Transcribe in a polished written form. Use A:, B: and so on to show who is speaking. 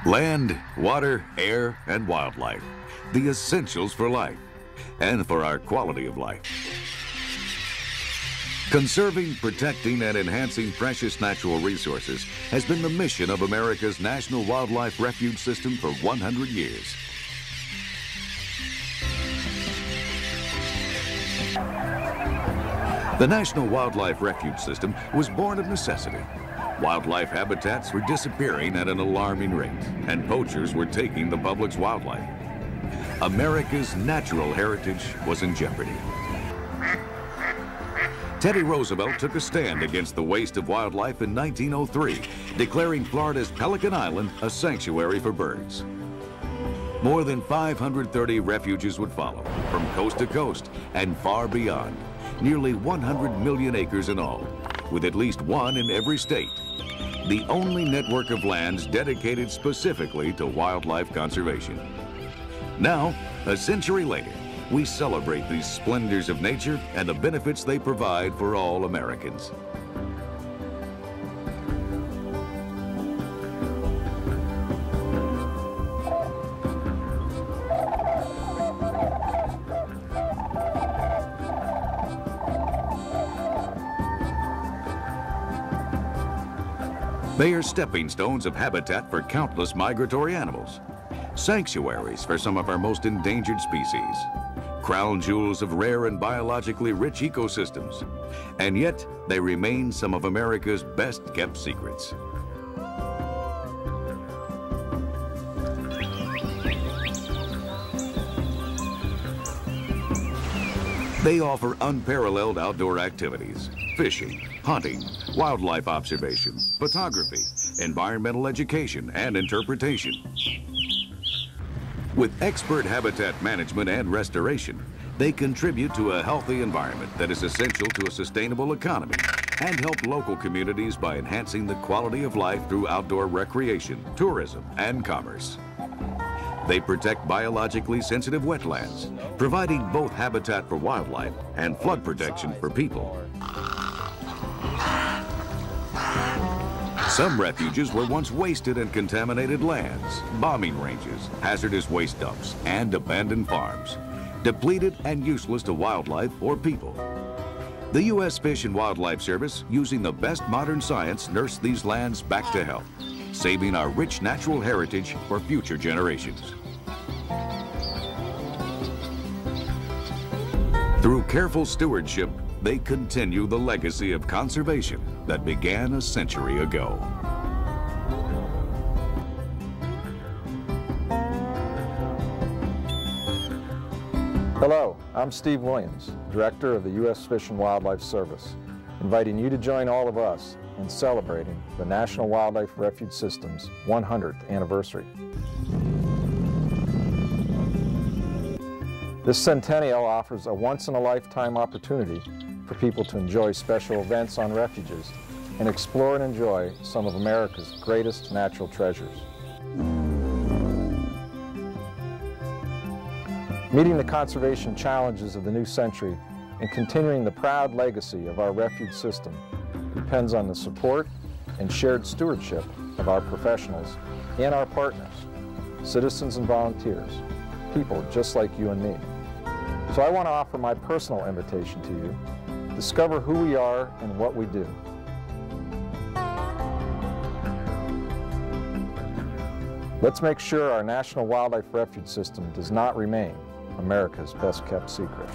A: Land, water, air, and wildlife, the essentials for life and for our quality of life. Conserving, protecting, and enhancing precious natural resources has been the mission of America's National Wildlife Refuge System for 100 years. The National Wildlife Refuge System was born of necessity. Wildlife habitats were disappearing at an alarming rate, and poachers were taking the public's wildlife. America's natural heritage was in jeopardy. Teddy Roosevelt took a stand against the waste of wildlife in 1903, declaring Florida's Pelican Island a sanctuary for birds. More than 530 refuges would follow, from coast to coast and far beyond. Nearly 100 million acres in all, with at least one in every state. The only network of lands dedicated specifically to wildlife conservation. Now, a century later, we celebrate these splendors of nature and the benefits they provide for all Americans. They are stepping stones of habitat for countless migratory animals, sanctuaries for some of our most endangered species, crown jewels of rare and biologically rich ecosystems, and yet they remain some of America's best-kept secrets. They offer unparalleled outdoor activities, fishing, hunting, wildlife observation, photography, environmental education, and interpretation. With expert habitat management and restoration, they contribute to a healthy environment that is essential to a sustainable economy and help local communities by enhancing the quality of life through outdoor recreation, tourism, and commerce. They protect biologically sensitive wetlands, providing both habitat for wildlife and flood protection for people. Some refuges were once wasted and contaminated lands, bombing ranges, hazardous waste dumps, and abandoned farms, depleted and useless to wildlife or people. The U.S. Fish and Wildlife Service, using the best modern science, nursed these lands back to health, saving our rich natural heritage for future generations. Through careful stewardship, they continue the legacy of conservation that began a century ago.
B: Hello, I'm Steve Williams, Director of the U.S. Fish and Wildlife Service, inviting you to join all of us in celebrating the National Wildlife Refuge System's 100th anniversary. This centennial offers a once-in-a-lifetime opportunity for people to enjoy special events on refuges and explore and enjoy some of America's greatest natural treasures. Meeting the conservation challenges of the new century and continuing the proud legacy of our refuge system depends on the support and shared stewardship of our professionals and our partners, citizens and volunteers, people just like you and me. So I want to offer my personal invitation to you. Discover who we are and what we do. Let's make sure our National Wildlife Refuge System does not remain America's best-kept secret.